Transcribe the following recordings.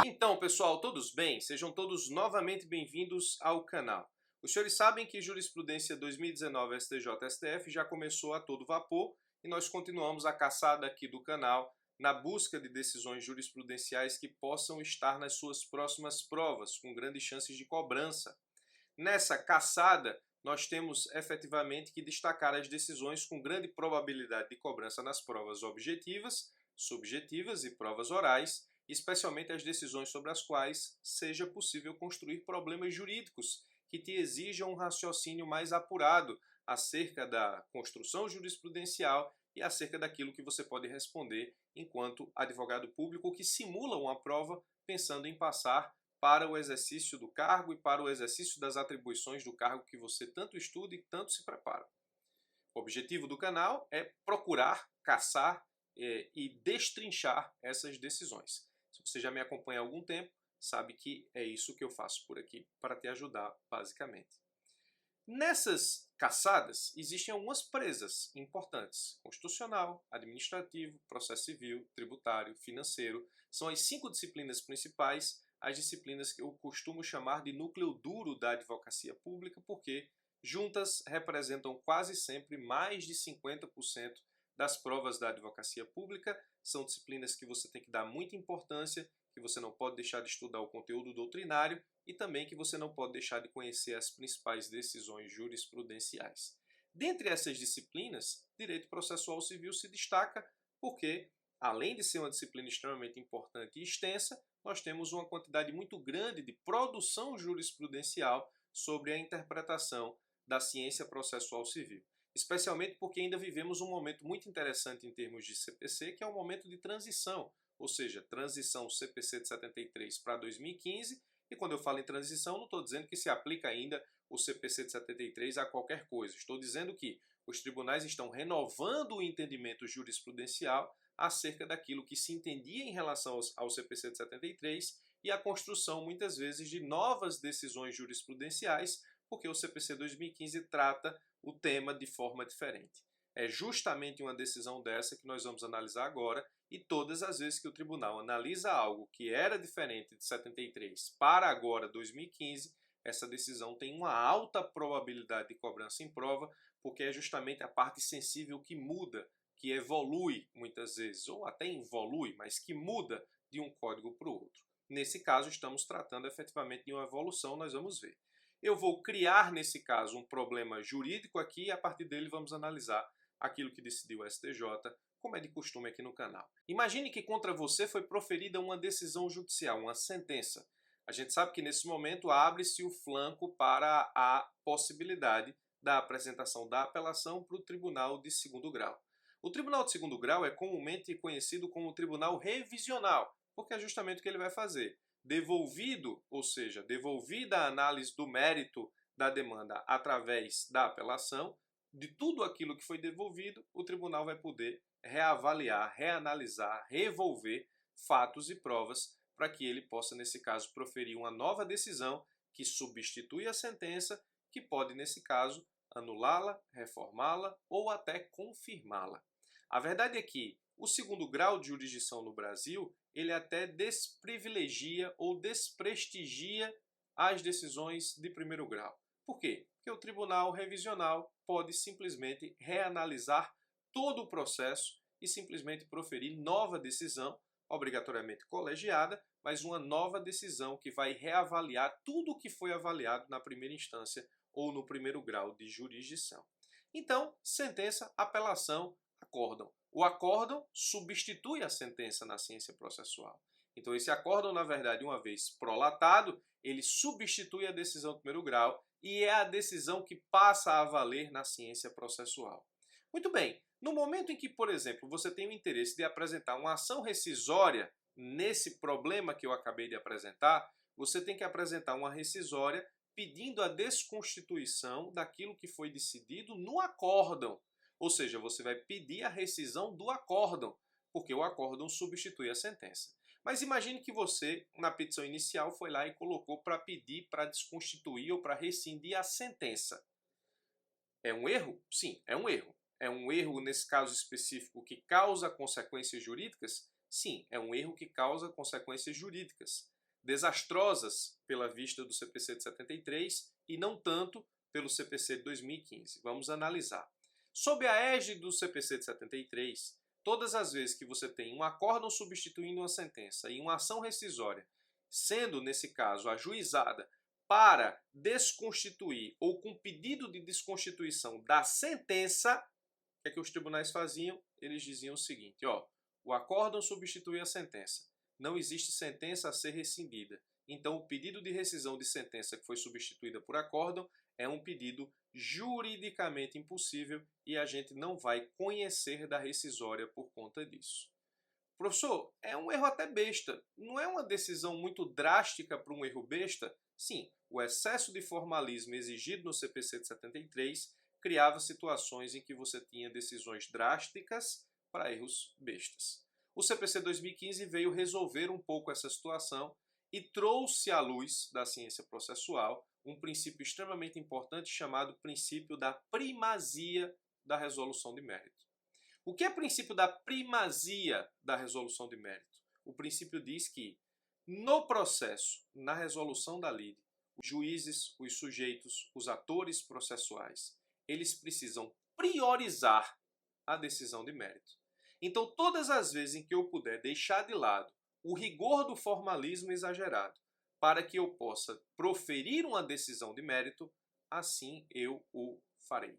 Então, pessoal, todos bem? Sejam todos novamente bem-vindos ao canal. Os senhores sabem que Jurisprudência 2019 STJ-STF já começou a todo vapor e nós continuamos a caçada aqui do canal na busca de decisões jurisprudenciais que possam estar nas suas próximas provas, com grandes chances de cobrança. Nessa caçada, nós temos efetivamente que destacar as decisões com grande probabilidade de cobrança nas provas objetivas, subjetivas e provas orais, especialmente as decisões sobre as quais seja possível construir problemas jurídicos que te exijam um raciocínio mais apurado acerca da construção jurisprudencial e acerca daquilo que você pode responder enquanto advogado público que simula uma prova pensando em passar para o exercício do cargo e para o exercício das atribuições do cargo que você tanto estuda e tanto se prepara. O objetivo do canal é procurar, caçar e destrinchar essas decisões. Se você já me acompanha há algum tempo, sabe que é isso que eu faço por aqui para te ajudar, basicamente. Nessas caçadas, existem algumas presas importantes: constitucional, administrativo, processo civil, tributário, financeiro. São as 5 disciplinas principais, as disciplinas que eu costumo chamar de núcleo duro da advocacia pública, porque juntas representam quase sempre mais de 50% das provas da advocacia pública. São disciplinas que você tem que dar muita importância, que você não pode deixar de estudar o conteúdo doutrinário e também que você não pode deixar de conhecer as principais decisões jurisprudenciais. Dentre essas disciplinas, Direito Processual Civil se destaca porque, além de ser uma disciplina extremamente importante e extensa, nós temos uma quantidade muito grande de produção jurisprudencial sobre a interpretação da ciência processual civil. Especialmente porque ainda vivemos um momento muito interessante em termos de CPC, que é um momento de transição, ou seja, transição CPC de 73 para 2015, e quando eu falo em transição, não estou dizendo que se aplica ainda o CPC de 73 a qualquer coisa. Estou dizendo que os tribunais estão renovando o entendimento jurisprudencial acerca daquilo que se entendia em relação ao CPC de 73 e a construção, muitas vezes, de novas decisões jurisprudenciais, porque o CPC 2015 trata o tema de forma diferente. É justamente uma decisão dessa que nós vamos analisar agora, e todas as vezes que o tribunal analisa algo que era diferente de 73 para agora 2015, essa decisão tem uma alta probabilidade de cobrança em prova, porque é justamente a parte sensível que muda, que evolui muitas vezes, ou até involui, mas que muda de um código para o outro. Nesse caso, estamos tratando efetivamente de uma evolução, nós vamos ver. Eu vou criar, nesse caso, um problema jurídico aqui e a partir dele vamos analisar aquilo que decidiu o STJ, como é de costume aqui no canal. Imagine que contra você foi proferida uma decisão judicial, uma sentença. A gente sabe que nesse momento abre-se o flanco para a possibilidade da apresentação da apelação para o Tribunal de Segundo Grau. O Tribunal de Segundo Grau é comumente conhecido como Tribunal Revisional, porque é justamente o que ele vai fazer. Devolvido, ou seja, devolvida a análise do mérito da demanda através da apelação, de tudo aquilo que foi devolvido, o tribunal vai poder reavaliar, reanalisar, revolver fatos e provas para que ele possa, nesse caso, proferir uma nova decisão que substitui a sentença, que pode, nesse caso, anulá-la, reformá-la ou até confirmá-la. A verdade é que o segundo grau de jurisdição no Brasil, ele até desprivilegia ou desprestigia as decisões de primeiro grau. Por quê? Porque o tribunal revisional pode simplesmente reanalisar todo o processo e simplesmente proferir nova decisão, obrigatoriamente colegiada, mas uma nova decisão que vai reavaliar tudo o que foi avaliado na primeira instância ou no primeiro grau de jurisdição. Então, sentença, apelação, acórdão. O acórdão substitui a sentença na ciência processual. Então, esse acórdão, na verdade, uma vez prolatado, ele substitui a decisão do primeiro grau e é a decisão que passa a valer na ciência processual. Muito bem, no momento em que, por exemplo, você tem o interesse de apresentar uma ação rescisória nesse problema que eu acabei de apresentar, você tem que apresentar uma rescisória pedindo a desconstituição daquilo que foi decidido no acórdão. Ou seja, você vai pedir a rescisão do acórdão, porque o acórdão substitui a sentença. Mas imagine que você, na petição inicial, foi lá e colocou para pedir para desconstituir ou para rescindir a sentença. É um erro? Sim, é um erro. É um erro, nesse caso específico, que causa consequências jurídicas? Sim, é um erro que causa consequências jurídicas, desastrosas pela vista do CPC de 73 e não tanto pelo CPC de 2015. Vamos analisar. Sob a égide do CPC de 73, todas as vezes que você tem um acórdão substituindo uma sentença e uma ação rescisória, sendo, nesse caso, ajuizada para desconstituir ou com pedido de desconstituição da sentença, o que os tribunais faziam? Eles diziam o seguinte, o acórdão substitui a sentença. Não existe sentença a ser rescindida. Então, o pedido de rescisão de sentença que foi substituída por acórdão é um pedido juridicamente impossível e a gente não vai conhecer da rescisória por conta disso. Professor, é um erro até besta. Não é uma decisão muito drástica para um erro besta? Sim, o excesso de formalismo exigido no CPC de 73 criava situações em que você tinha decisões drásticas para erros bestas. O CPC 2015 veio resolver um pouco essa situação e trouxe à luz da ciência processual um princípio extremamente importante chamado princípio da primazia da resolução de mérito. O que é o princípio da primazia da resolução de mérito? O princípio diz que, no processo, na resolução da lide, os juízes, os sujeitos, os atores processuais, eles precisam priorizar a decisão de mérito. Então, todas as vezes em que eu puder deixar de lado o rigor do formalismo exagerado para que eu possa proferir uma decisão de mérito, assim eu o farei.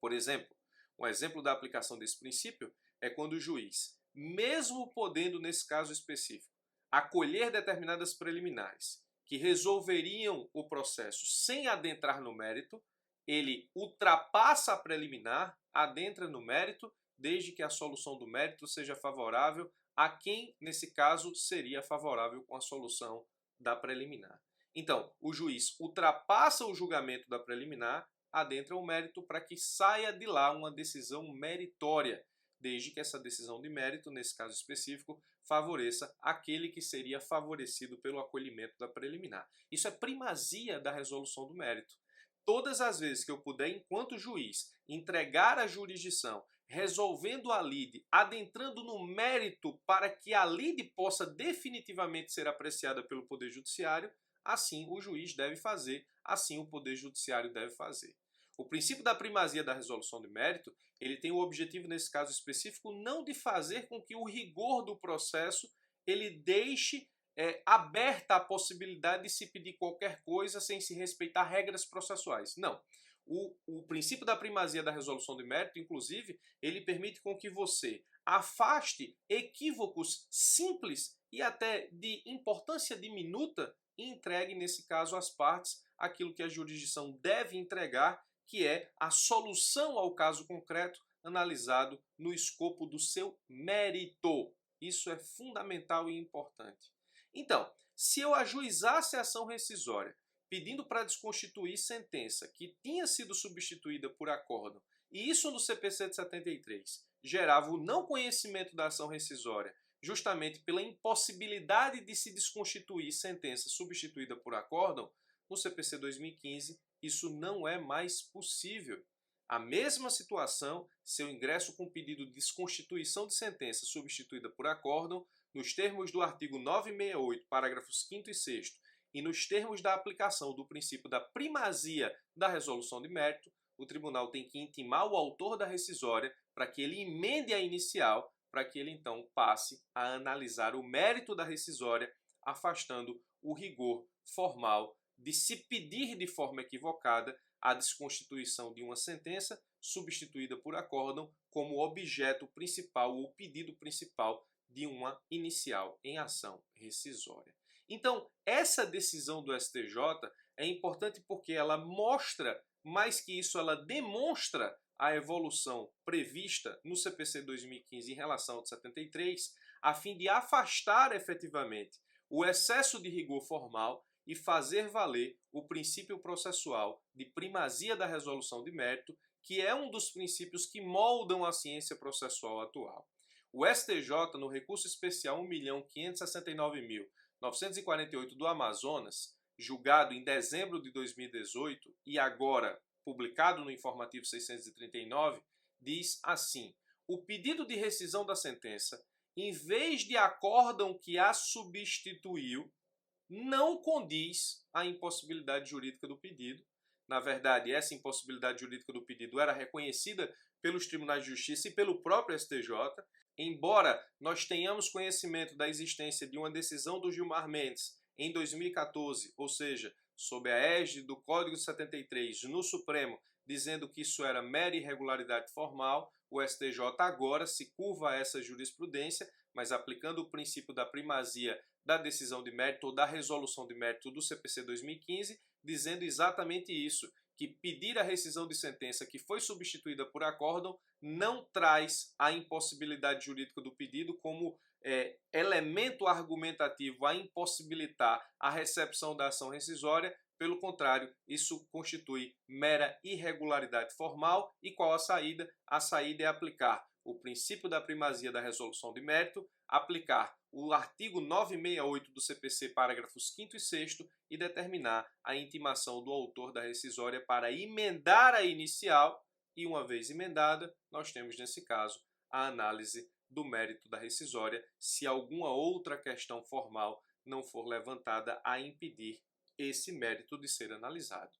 Por exemplo, um exemplo da aplicação desse princípio é quando o juiz, mesmo podendo, nesse caso específico, acolher determinadas preliminares que resolveriam o processo sem adentrar no mérito, ele ultrapassa a preliminar, adentra no mérito, desde que a solução do mérito seja favorável a quem, nesse caso, seria favorável com a solução da preliminar. Então, o juiz ultrapassa o julgamento da preliminar, adentra o mérito para que saia de lá uma decisão meritória, desde que essa decisão de mérito, nesse caso específico, favoreça aquele que seria favorecido pelo acolhimento da preliminar. Isso é primazia da resolução do mérito. Todas as vezes que eu puder, enquanto juiz, entregar a jurisdição, resolvendo a lide, adentrando no mérito para que a lide possa definitivamente ser apreciada pelo Poder Judiciário, assim o juiz deve fazer, assim o Poder Judiciário deve fazer. O princípio da primazia da resolução de mérito, ele tem o objetivo, nesse caso específico, não de fazer com que o rigor do processo ele deixe aberta a possibilidade de se pedir qualquer coisa sem se respeitar regras processuais. Não. O princípio da primazia da resolução de mérito, inclusive, ele permite com que você afaste equívocos simples e até de importância diminuta e entregue, nesse caso, às partes aquilo que a jurisdição deve entregar, que é a solução ao caso concreto analisado no escopo do seu mérito. Isso é fundamental e importante. Então, se eu ajuizasse a ação rescisória pedindo para desconstituir sentença que tinha sido substituída por acórdão, e isso no CPC de 73 gerava o não conhecimento da ação rescisória, justamente pela impossibilidade de se desconstituir sentença substituída por acórdão, no CPC 2015 isso não é mais possível. A mesma situação se eu ingresso com pedido de desconstituição de sentença substituída por acórdão, nos termos do artigo 968, parágrafos 5º e 6º, e nos termos da aplicação do princípio da primazia da resolução de mérito, o tribunal tem que intimar o autor da rescisória para que ele emende a inicial, para que ele então passe a analisar o mérito da rescisória, afastando o rigor formal de se pedir de forma equivocada a desconstituição de uma sentença substituída por acórdão como objeto principal ou pedido principal de uma inicial em ação rescisória. Então, essa decisão do STJ é importante porque ela mostra, mais que isso, ela demonstra a evolução prevista no CPC 2015 em relação ao de 73, a fim de afastar efetivamente o excesso de rigor formal e fazer valer o princípio processual de primazia da resolução de mérito, que é um dos princípios que moldam a ciência processual atual. O STJ, no recurso especial 1.569.948 do Amazonas, julgado em dezembro de 2018 e agora publicado no informativo 639, diz assim: o pedido de rescisão da sentença em vez de acórdão que a substituiu, não condiz à impossibilidade jurídica do pedido. Na verdade, essa impossibilidade jurídica do pedido era reconhecida pelos tribunais de justiça e pelo próprio STJ. Embora nós tenhamos conhecimento da existência de uma decisão do Gilmar Mendes em 2014, ou seja, sob a égide do Código de 73 no Supremo, dizendo que isso era mera irregularidade formal, o STJ agora se curva a essa jurisprudência, mas aplicando o princípio da primazia da decisão de mérito ou da resolução de mérito do CPC 2015, dizendo exatamente isso, que pedir a rescisão de sentença que foi substituída por acórdão não traz a impossibilidade jurídica do pedido como elemento argumentativo a impossibilitar a recepção da ação rescisória. Pelo contrário, isso constitui mera irregularidade formal. E qual a saída? A saída é aplicar o princípio da primazia da resolução de mérito, aplicar o artigo 968 do CPC, parágrafos 5º e 6º, e determinar a intimação do autor da rescisória para emendar a inicial, e uma vez emendada, nós temos nesse caso a análise do mérito da rescisória, se alguma outra questão formal não for levantada a impedir esse mérito de ser analisado.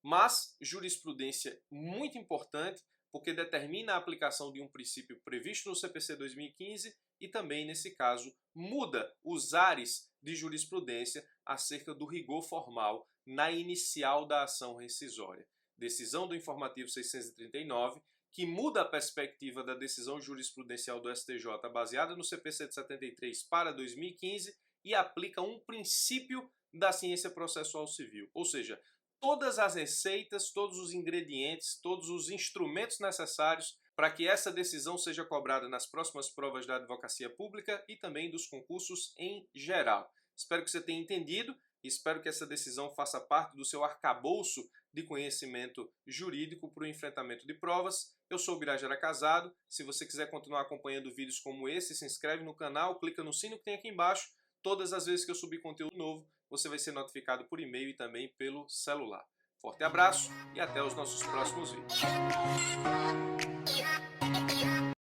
Mas jurisprudência muito importante, porque determina a aplicação de um princípio previsto no CPC 2015 e também, nesse caso, muda os ares de jurisprudência acerca do rigor formal na inicial da ação rescisória. Decisão do informativo 639, que muda a perspectiva da decisão jurisprudencial do STJ baseada no CPC de 73 para 2015 e aplica um princípio da ciência processual civil, ou seja, todas as receitas, todos os ingredientes, todos os instrumentos necessários para que essa decisão seja cobrada nas próximas provas da advocacia pública e também dos concursos em geral. Espero que você tenha entendido e espero que essa decisão faça parte do seu arcabouço de conhecimento jurídico para o enfrentamento de provas. Eu sou o Birajara Casado. Se você quiser continuar acompanhando vídeos como esse, se inscreve no canal, clica no sino que tem aqui embaixo. Todas as vezes que eu subir conteúdo novo, você vai ser notificado por e-mail e também pelo celular. Forte abraço e até os nossos próximos vídeos.